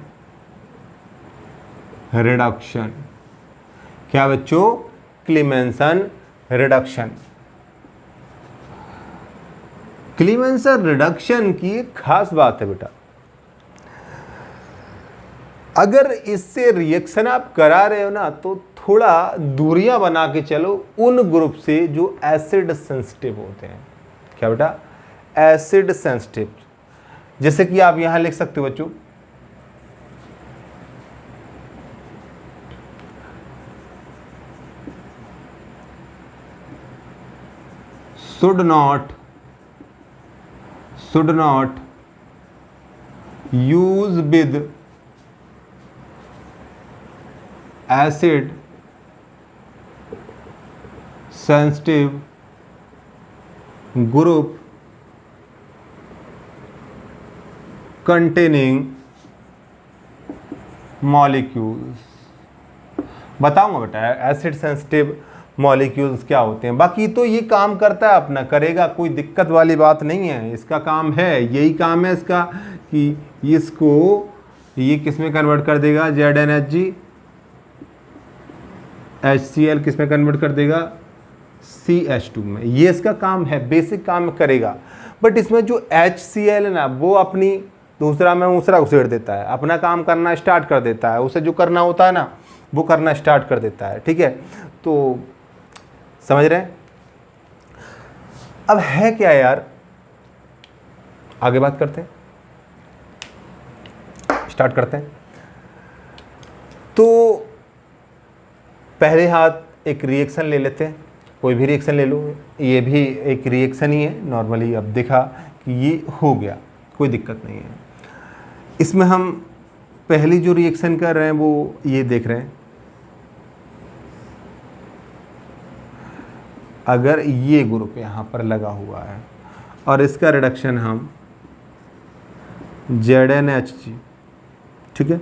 Speaker 1: reduction. क्या बच्चों, क्लीमेंसन रिडक्शन। क्लीमेंसन रिडक्शन की एक खास बात है बेटा, अगर इससे रिएक्शन आप करा रहे हो ना तो थोड़ा दूरियां बना के चलो उन ग्रुप से जो एसिड सेंसिटिव होते हैं। क्या बेटा, एसिड सेंसिटिव। जैसे कि आप यहां लिख सकते हो बच्चों, should not use with acid sensitive group containing molecules। बताऊंगा बेटा एसिड सेंसिटिव मॉलिक्यूल्स क्या होते हैं, बाकी तो ये काम करता है अपना, करेगा, कोई दिक्कत वाली बात नहीं है। इसका काम है, यही काम है इसका कि इसको ये किस में कन्वर्ट कर देगा, ZnHg, HCl किस में कन्वर्ट कर देगा, CH2 में। ये इसका काम है, बेसिक काम करेगा। बट इसमें जो HCl है ना, वो अपनी दूसरा में दूसरा उसेड़ देता है, अपना काम करना स्टार्ट कर देता है, उसे जो करना होता है ना वो करना स्टार्ट कर देता है। ठीक है, तो समझ रहे हैं। अब है क्या यार, आगे बात करते हैं, स्टार्ट करते हैं। तो पहले हाथ एक रिएक्शन ले लेते हैं, कोई भी रिएक्शन ले लो, ये भी एक रिएक्शन ही है नॉर्मली। अब देखा कि ये हो गया, कोई दिक्कत नहीं है। इसमें हम पहली जो रिएक्शन कर रहे हैं वो ये देख रहे हैं, अगर ये ग्रुप यहाँ पर लगा हुआ है और इसका रिडक्शन हम ZnHg, ठीक है,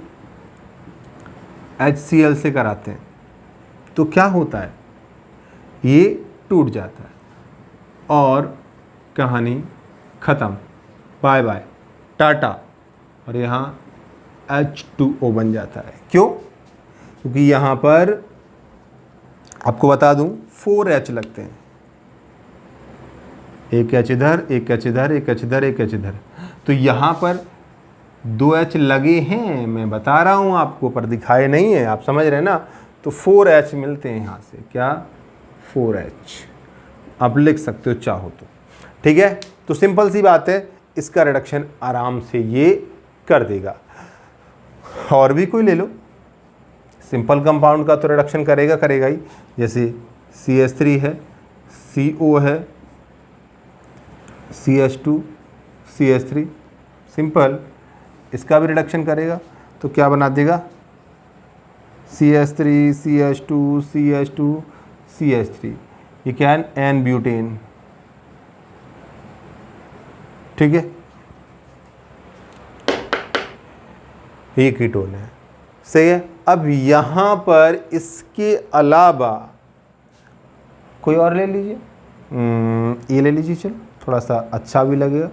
Speaker 1: HCl से कराते हैं, तो क्या होता है, ये टूट जाता है और कहानी ख़त्म, बाय बाय टाटा, और यहाँ H2O बन जाता है। क्यों? क्योंकि यहाँ पर आपको बता दूं 4H लगते हैं, एक H इधर, एक H इधर, एक H इधर, एक H इधर। तो यहाँ पर 2H लगे हैं, मैं बता रहा हूँ आपको, पर दिखाए नहीं है, आप समझ रहे हैं ना। तो 4H मिलते हैं यहाँ से, क्या, 4H आप लिख सकते हो चाहो तो। ठीक है, तो सिंपल सी बात है, इसका रिडक्शन आराम से ये कर देगा। और भी कोई ले लो, सिंपल कंपाउंड का तो रिडक्शन करेगा ही, जैसे CH3 है, CO है, CH2, CH3, सिंपल, इसका भी रिडक्शन करेगा तो क्या बना देगा, CH3, CH2, CH2, CH3। ये क्या है, N ब्यूटेन। ठीक है, ये कीटोन है। सही है। अब यहाँ पर इसके अलावा कोई और ले लीजिए, ये ले लीजिए, चलो थोड़ा सा अच्छा भी लगेगा।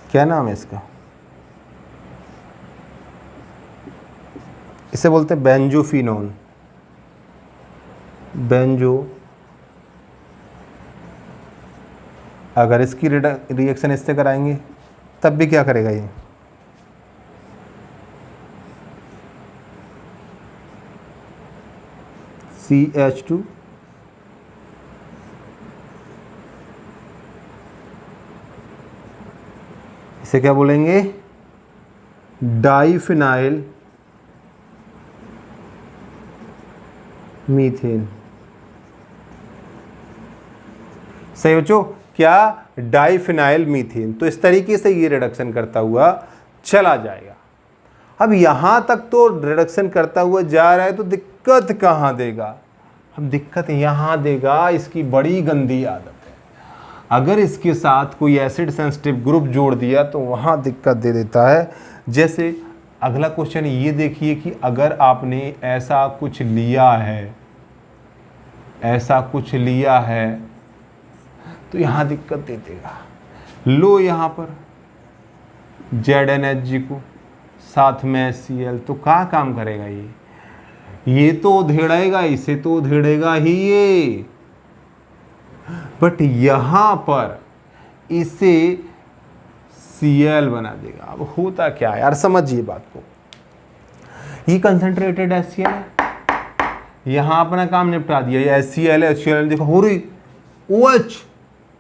Speaker 1: क्या नाम है इसका, इसे बोलते हैं बेंजोफिनोन। बेंजो, अगर इसकी रिएक्शन इससे कराएंगे तब भी क्या करेगा ये, CH2 इसे क्या बोलेंगे, डाइफिनाइल मीथेन। सही बच्चों, क्या, डाइफिनाइल मीथेन। तो इस तरीके से ये रिडक्शन करता हुआ चला जाएगा। अब यहां तक तो रिडक्शन करता हुआ जा रहा है, तो दिक्कत कहां देगा, अब दिक्कत यहां देगा। इसकी बड़ी गंदी आदत है, अगर इसके साथ कोई एसिड सेंसिटिव ग्रुप जोड़ दिया तो वहां दिक्कत दे देता है। जैसे अगला क्वेश्चन ये देखिए कि अगर आपने ऐसा कुछ लिया है, ऐसा कुछ लिया है, तो यहां दिक्कत दे देगा। लो यहां पर ZnHg को, साथ में HCl, तो क्या काम करेगा ये तो उधेड़ेगा, इसे तो उधेड़ेगा ही ये, बट यहां पर इसे Cl बना देगा। अब होता क्या है यार, समझिए बात को। ये कंसंट्रेटेड HCl है, यहां अपना काम निपटा दिया। ये HCl है, HCl देखो हो रही,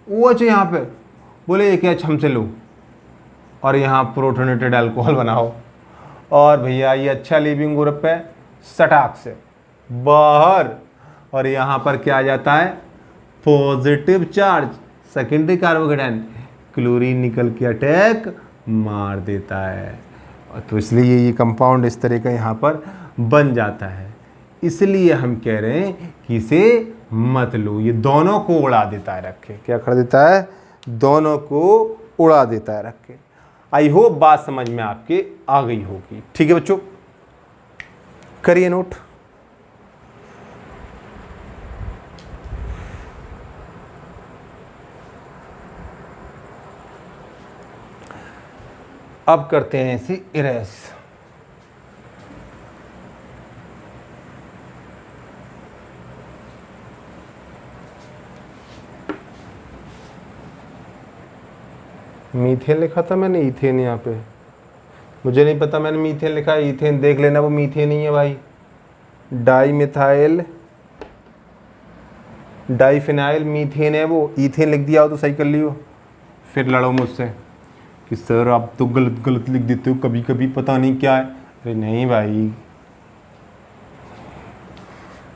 Speaker 1: OH यहाँ पे, बोले एक H हमसे लो और यहाँ प्रोटोनेटेड अल्कोहल बनाओ, और भैया ये अच्छा लीविंग ग्रुप है, सटाक से बाहर। और यहाँ पर क्या आ जाता है, positive charge, secondary carbocation, chlorine निकल के अटैक मार देता है। तो इसलिए ये कंपाउंड इस तरह का यहाँ पर बन जाता है। इसलिए हम कह रहे हैं कि इसे मत लो, ये दोनों को उड़ा देता है रख के। क्या कर देता है, दोनों को उड़ा देता है रख के। आई होप बात समझ में आपके आ गई होगी। ठीक है बच्चों, करिए नोट। अब करते हैं इसे इरेज। मीथेन लिखा था मैंने, इथेन यहाँ पे, मुझे नहीं पता मैंने मीथेन लिखा है, इथेन देख लेना, वो मीथेन ही है भाई। डाई मिथाइल डाइफिनाइल मीथेन है वो, इथेन लिख दिया हो तो सही कर लियो, फिर लड़ो मुझसे कि सर आप तो गलत गलत लिख देते हो कभी कभी, पता नहीं क्या है। अरे नहीं भाई।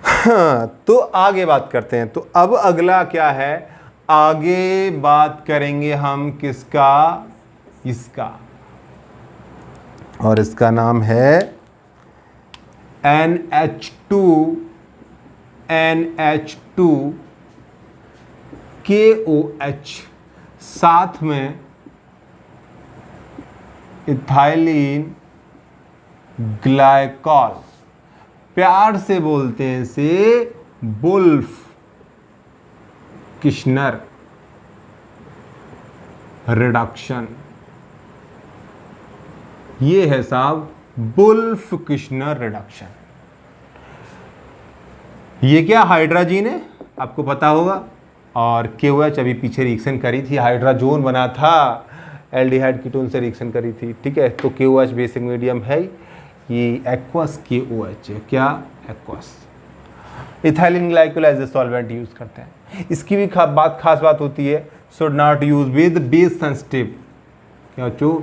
Speaker 1: हाँ, तो आगे बात करते हैं। तो अब अगला क्या है, आगे बात करेंगे हम किसका, इसका, और इसका नाम है NH2KOH, साथ में इथाइलिन ग्लाइकॉल, प्यार से बोलते हैं इसे वुल्फ किश्नर रिडक्शन। ये है साहब वुल्फ किश्नर रिडक्शन। ये क्या हाइड्राजीन है, आपको पता होगा, और KOH अभी पीछे रिएक्शन करी थी, हाइड्राजोन बना था, एल्डिहाइड कीटोन से रिएक्शन करी थी। ठीक है, तो KOH बेसिक मीडियम है, ये एक्वस KOH है। क्या, aqueous. Ethylene glycol as a solvent use करते हैं। इसकी भी खास बात होती है, should not use with base sensitive. क्या बच्चों,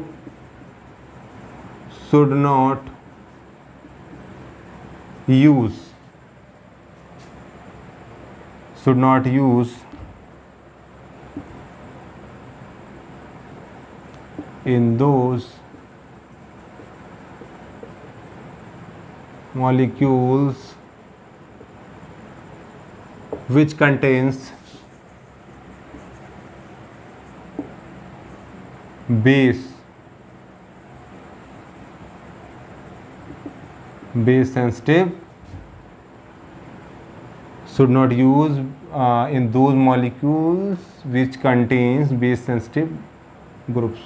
Speaker 1: should not use in those molecules which contains base sensitive, should not use in those molecules which contains base sensitive groups.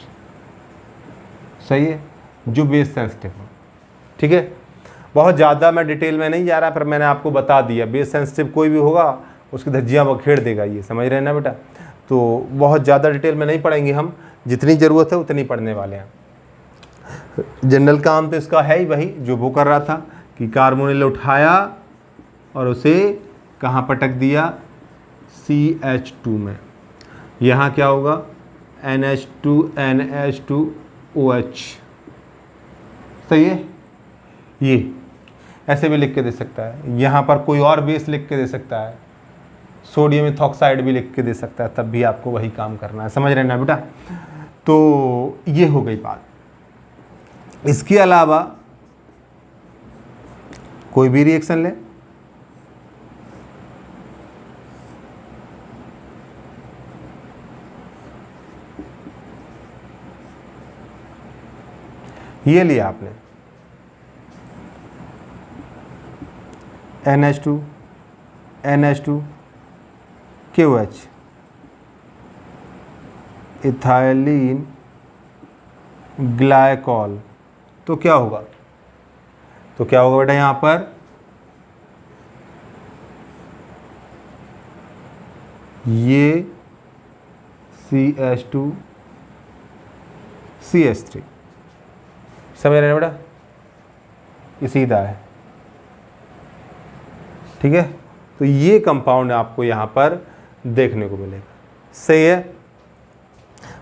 Speaker 1: सही है, जो बेस सेंसिटिव हो। ठीक है, बहुत ज़्यादा मैं डिटेल में नहीं जा रहा, पर मैंने आपको बता दिया बेस सेंसिटिव कोई भी होगा उसकी धज्जियाँ बखेड़ देगा, ये समझ रहे हैं ना बेटा। तो बहुत ज़्यादा डिटेल में नहीं पढ़ेंगे हम, जितनी ज़रूरत है उतनी पढ़ने वाले हैं। जनरल काम तो इसका है ही वही जो वो कर रहा था कि कार्बोनिल उठाया और उसे कहाँ पटक दिया, CH2 में। यहाँ क्या होगा, NH2 NH2OH। सही है, ये ऐसे भी लिख के दे सकता है, यहाँ पर कोई और बेस लिख के दे सकता है, सोडियम इथॉक्साइड भी लिख के दे सकता है, तब भी आपको वही काम करना है। समझ रहे ना बेटा। तो ये हो गई बात। इसके अलावा कोई भी रिएक्शन ले, ये लिया आपने NH2 NH2 KOH, ethylene glycol. तो क्या होगा, तो क्या होगा बेटा, यहाँ पर ये CH2 CH3। समझ रहे हैं बेटा, ये सीधा है। ठीक है, तो ये कंपाउंड आपको यहाँ पर देखने को मिलेगा। सही है।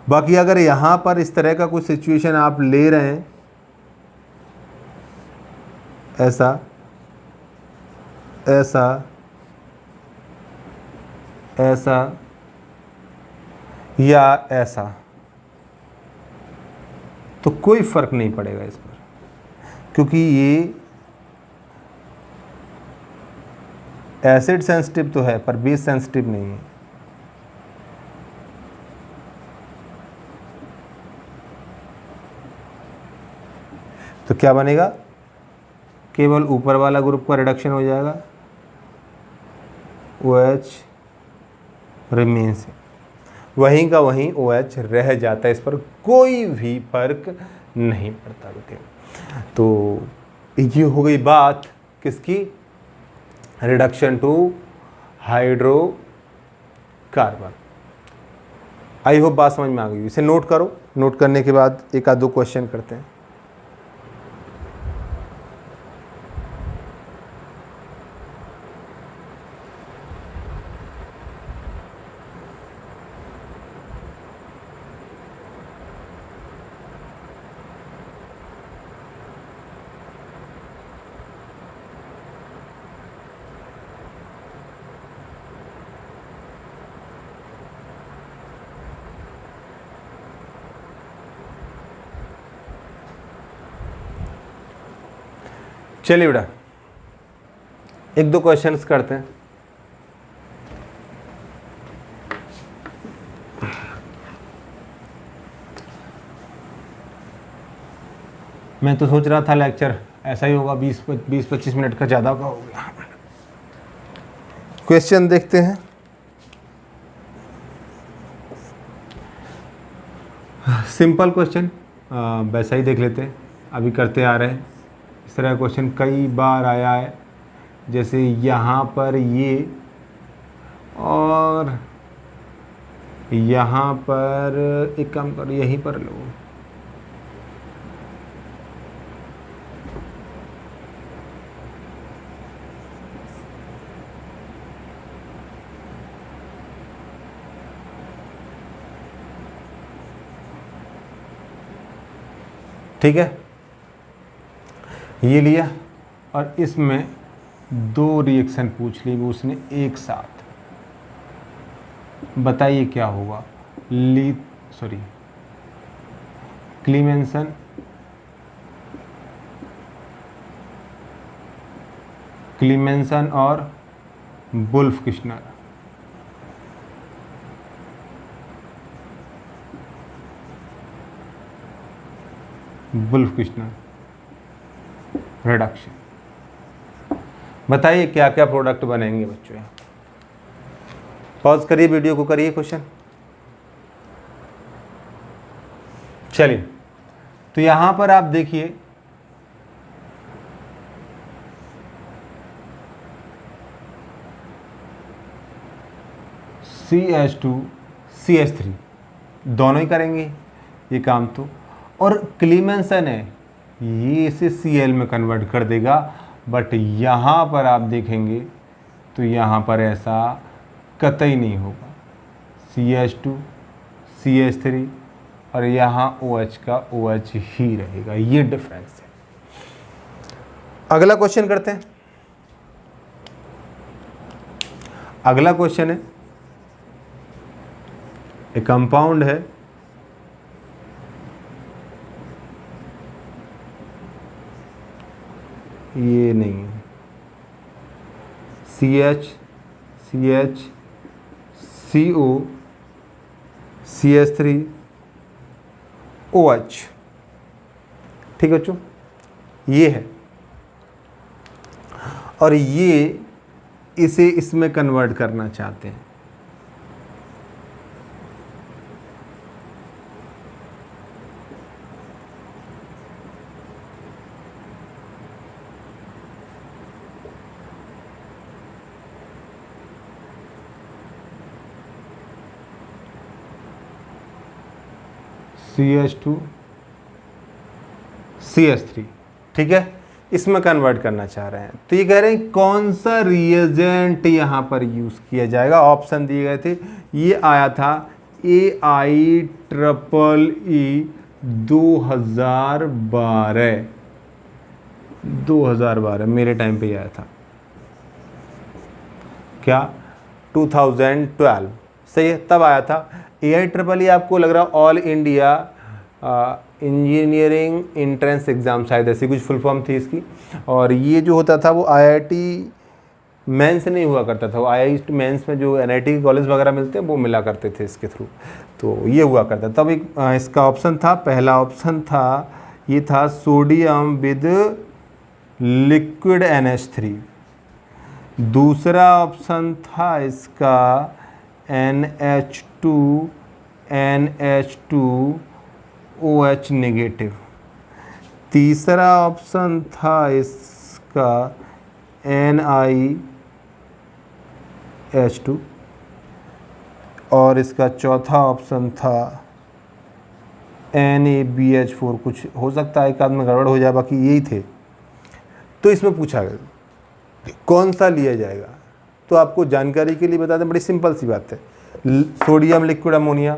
Speaker 1: बाकी अगर यहाँ पर इस तरह का कोई सिचुएशन आप ले रहे हैं, ऐसा ऐसा ऐसा या ऐसा, तो कोई फर्क नहीं पड़ेगा इस पर, क्योंकि ये एसिड सेंसिटिव तो है पर बेस सेंसिटिव नहीं है। तो क्या बनेगा, केवल ऊपर वाला ग्रुप का रिडक्शन हो जाएगा, OH रिमेन्स, वहीं का वहीं OH रह जाता है, इस पर कोई भी फर्क नहीं पड़ता बेटे। तो ये हो गई बात किसकी, reduction to hydrocarbon. I hope बात समझ में आ गई। इसे नोट करो, नोट करने के बाद एक आध दो क्वेश्चन करते हैं। चलिए बेटा एक दो क्वेश्चंस करते हैं। मैं तो सोच रहा था लेक्चर ऐसा ही होगा, 20-25 मिनट का ज़्यादा का हो गया। क्वेश्चन देखते हैं। सिंपल क्वेश्चन वैसा ही देख लेते हैं, अभी करते आ रहे हैं। इस तरह का क्वेश्चन कई बार आया है, जैसे यहाँ पर ये और यहाँ पर, एक काम करो यहीं पर लो, ठीक है। ये लिया और इसमें दो रिएक्शन पूछ ली वो उसने एक साथ। बताइए क्या होगा, क्लीमेंसन और वुल्फ-किश्नर। रिडक्शन। बताइए क्या क्या प्रोडक्ट बनेंगे बच्चों। यहाँ पॉज करिए वीडियो को, करिए क्वेश्चन। चलिए तो यहां पर आप देखिए CH2 CH3 दोनों ही करेंगे ये काम तो। और क्लीमेंसन है, ये इसे Cl में कन्वर्ट कर देगा, बट यहाँ पर आप देखेंगे तो यहाँ पर ऐसा कतई नहीं होगा। CH2 CH3 और यहाँ OH का OH ही रहेगा, ये डिफरेंस है। अगला क्वेश्चन करते हैं। अगला क्वेश्चन है, एक कंपाउंड है, ये नहीं है, CH CH CO CH3 OH, ठीक है बच्चों, ये है। और ये इसे इसमें कन्वर्ट करना चाहते हैं। CH2 CH3, ठीक है, इसमें कन्वर्ट करना चाह रहे हैं। तो ये कह रहे हैं कौन सा रिएजेंट यहाँ पर यूज़ किया जाएगा। ऑप्शन दिए गए थे, ये आया था AIEEE 2012 मेरे टाइम पे आया था, क्या 2012, सही है, तब आया था। AIEEE आपको लग रहा all India engineering entrance exam, शायद ऐसी कुछ फुल फॉर्म थी इसकी। और ये जो होता था वो IIT मेंस नहीं हुआ करता था, वो IIT मेंस में जो NIT कॉलेज वगैरह मिलते हैं वो मिला करते थे इसके थ्रू, तो ये हुआ करता। तब एक इसका ऑप्शन था, पहला ऑप्शन था ये था सोडियम विद लिक्विड NH3। दूसरा ऑप्शन था इसका NH2OH नेगेटिव। तीसरा ऑप्शन था इसका NiH2 और इसका चौथा ऑप्शन था NaBH4। कुछ हो सकता है एक आध में गड़बड़ हो जाए, बाकी यही थे। तो इसमें पूछा गया कौन सा लिया जाएगा, तो आपको जानकारी के लिए बता दें, बड़ी सिंपल सी बात है। सोडियम लिक्विड अमोनिया,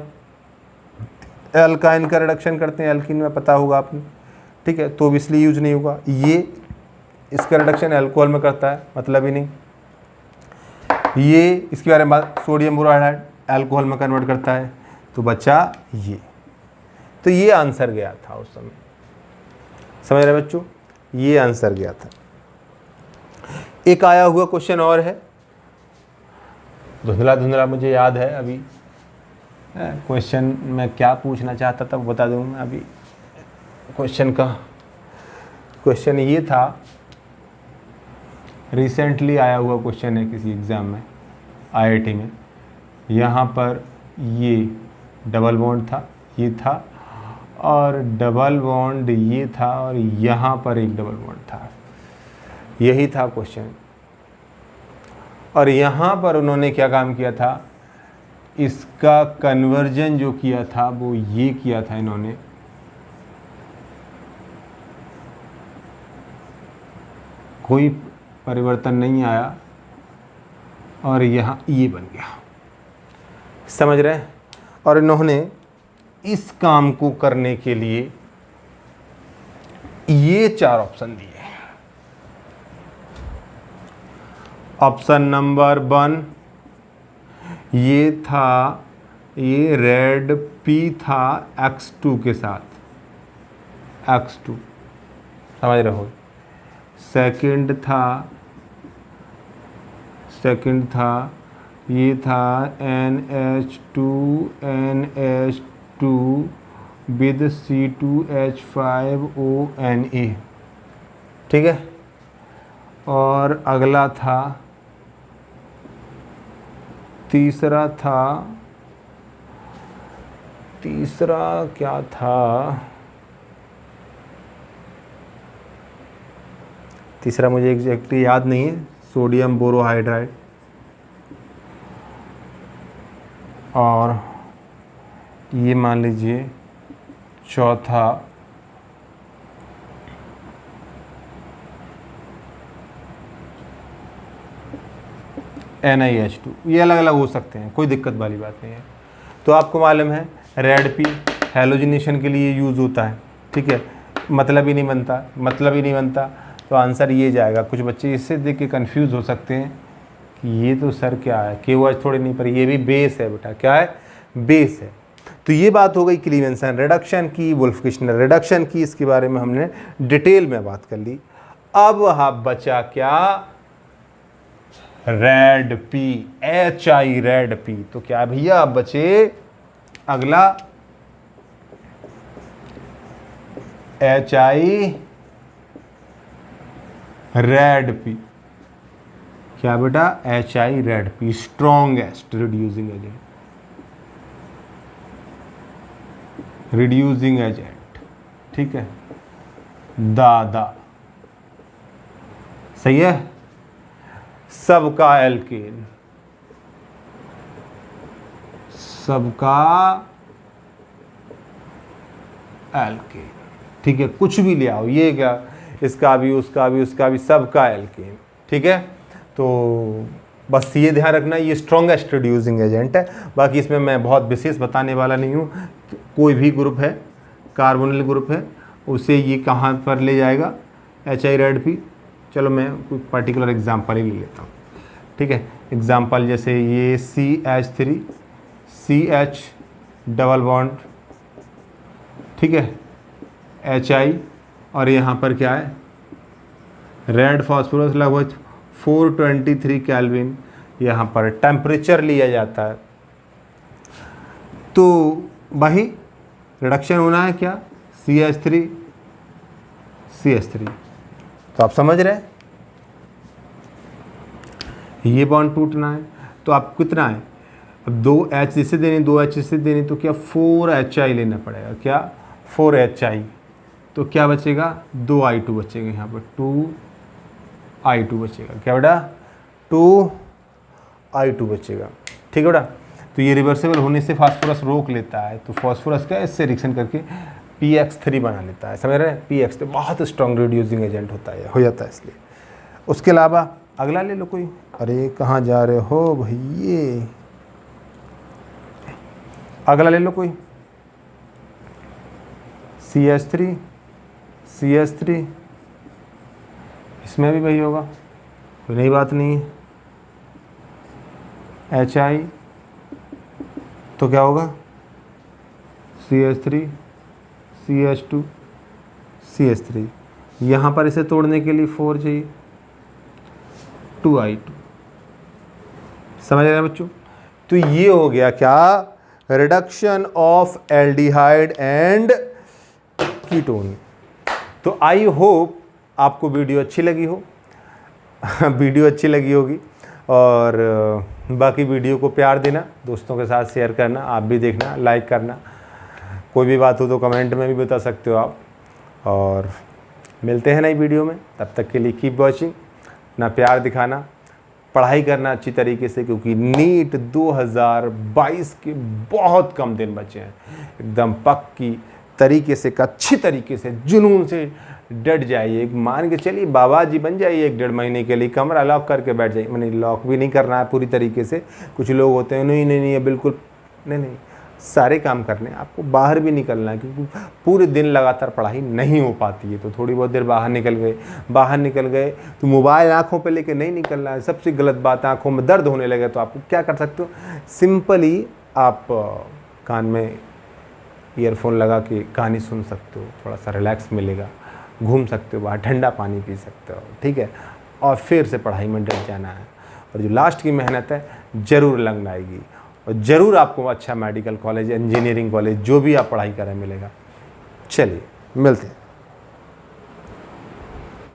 Speaker 1: एल्काइन का रिडक्शन करते हैं, एल्कीन में पता होगा आपने, ठीक है, तो इसलिए यूज नहीं होगा। ये इसका रिडक्शन अल्कोहल में करता है, मतलब ही नहीं। ये इसके बारे में बात, सोडियम बोरोहाइड्राइड अल्कोहल में कन्वर्ट करता है, तो बचा ये। तो ये आंसर गया था उस समय, समझ रहे बच्चों, ये आंसर गया था। एक आया हुआ क्वेश्चन और है, धुंधला धुंधला मुझे याद है अभी। क्वेश्चन मैं क्या पूछना चाहता था वो बता दूँ मैं अभी। क्वेश्चन ये था, रिसेंटली आया हुआ क्वेश्चन है किसी एग्ज़ाम में, IIT में। यहाँ पर ये डबल बॉन्ड था, ये था, और डबल बॉन्ड ये था, और यहाँ पर एक डबल बॉन्ड था, यही था क्वेश्चन। और यहाँ पर उन्होंने क्या काम किया था, इसका कन्वर्जन जो किया था वो ये किया था इन्होंने, कोई परिवर्तन नहीं आया, और यहाँ ये बन गया, समझ रहे हैं। और इन्होंने इस काम को करने के लिए ये 4 ऑप्शन दिए। ऑप्शन नंबर 1 ये था, ये रेड P था X2 के साथ, X2 समझ रहे हो। सेकंड था ये था NH2 विद C2H5ONA, ठीक है। और अगला था, तीसरा क्या था, तीसरा मुझे एग्जैक्टली याद नहीं है, सोडियम बोरोहाइड्राइड। और ये मान लीजिए चौथा NiH2। ये अलग अलग हो सकते हैं, कोई दिक्कत वाली बात नहीं है। तो आपको मालूम है रेड पी हैलोजिनेशन के लिए यूज़ होता है, ठीक है। मतलब ही नहीं बनता, तो आंसर ये जाएगा। कुछ बच्चे इससे देख के कन्फ्यूज़ हो सकते हैं कि ये तो सर क्या है, KOH थोड़ी नहीं, पर ये भी बेस है बेटा। क्या है? बेस है। तो ये बात हो गई क्लीवेंसन रिडक्शन की, वुल्फ किश्नर रिडक्शन की। इसके बारे में हमने डिटेल में बात कर ली। अब हाँ बचा क्या? Red P, HI red P. तो क्या भैया अब बचे अगला HI रेड पी। क्या बेटा? HI red P, strongest reducing agent, ठीक है। दादा सही है। सबका एल्केन, ठीक है। कुछ भी ले आओ, ये क्या, इसका भी उसका भी सबका एल्केन, ठीक है। तो बस ये ध्यान रखना, ये स्ट्रॉन्गेस्ट रिड्यूसिंग एजेंट है। बाकी इसमें मैं बहुत विशेष बताने वाला नहीं हूँ। कोई भी ग्रुप है, कार्बोनिल ग्रुप है, उसे ये कहाँ पर ले जाएगा? HI red P. चलो मैं कोई पर्टिकुलर एग्जांपल ही ले लेता हूँ, ठीक है। एग्जांपल जैसे ये CH3 CH डबल बॉन्ड, ठीक है, HI, और यहाँ पर क्या है? रेड फॉस्फोरस, लगभग 423 केल्विन यहाँ पर टेम्परेचर लिया जाता है। तो वही रिडक्शन होना है क्या? CH3 तो आप समझ रहे हैं, ये बॉन्ड टूटना है। तो आप कितना है? अब 2H इसे देनी, 2H इसे देनी, तो क्या 4HI लेना पड़ेगा। क्या? 4HI। तो क्या बचेगा? 2I2 बचेगा यहाँ पर, 2I2 बचेगा। क्या बेटा? 2I2 बचेगा, ठीक है बेटा। तो ये रिवर्सिबल होने से फास्फोरस रोक लेता है, तो फास्फोरस का इससे रिएक्शन करके PX3 बना लेता है। समझ रहे हैं? PX3 बहुत स्ट्रॉन्ग रिड्यूसिंग एजेंट होता है, हो जाता है इसलिए। उसके अलावा अगला ले लो कोई। अरे कहाँ जा रहे हो भैये? अगला ले लो कोई। CH3 इसमें भी वही होगा, कोई नई बात नहीं है। HI तो क्या होगा? CH3 CH2 CH3। यहाँ पर इसे तोड़ने के लिए 4 चाहिए, 2I2। समझ रहे हैं बच्चों? तो ये हो गया क्या? Reduction of aldehyde and ketone. तो आई होप आपको वीडियो अच्छी लगी हो वीडियो अच्छी लगी होगी। और बाकी वीडियो को प्यार देना, दोस्तों के साथ शेयर करना, आप भी देखना, लाइक करना। कोई भी बात हो तो कमेंट में भी बता सकते हो आप। और मिलते हैं नई वीडियो में, तब तक के लिए कीप वॉचिंग। ना प्यार दिखाना, पढ़ाई करना अच्छी तरीके से, क्योंकि नीट 2022 के बहुत कम दिन बचे हैं। एकदम पक्की तरीके से, अच्छी तरीके से, जुनून से डट जाइए। मान के चलिए बाबा जी बन जाइए 1-1.5 महीने के लिए, कमरा लॉक करके बैठ जाइए। मैंने लॉक भी नहीं करना है पूरी तरीके से। कुछ लोग होते हैं नहीं बिल्कुल नहीं, सारे काम करने हैं। आपको बाहर भी निकलना है, क्योंकि पूरे दिन लगातार पढ़ाई नहीं हो पाती है। तो थोड़ी बहुत देर बाहर निकल गए तो मोबाइल आंखों पे लेके नहीं निकलना है। सबसे गलत बात, आंखों में दर्द होने लगे तो आपको क्या कर सकते हो? सिंपली आप कान में ईयरफोन लगा के कहानी सुन सकते हो, थोड़ा सा रिलैक्स मिलेगा। घूम सकते हो बाहर, ठंडा पानी पी सकते हो, ठीक है। और फिर से पढ़ाई में डट जाना है। और जो लास्ट की मेहनत है ज़रूर लगन आएगी, और ज़रूर आपको अच्छा मेडिकल कॉलेज, इंजीनियरिंग कॉलेज, जो भी आप पढ़ाई करें मिलेगा। चलिए मिलते हैं।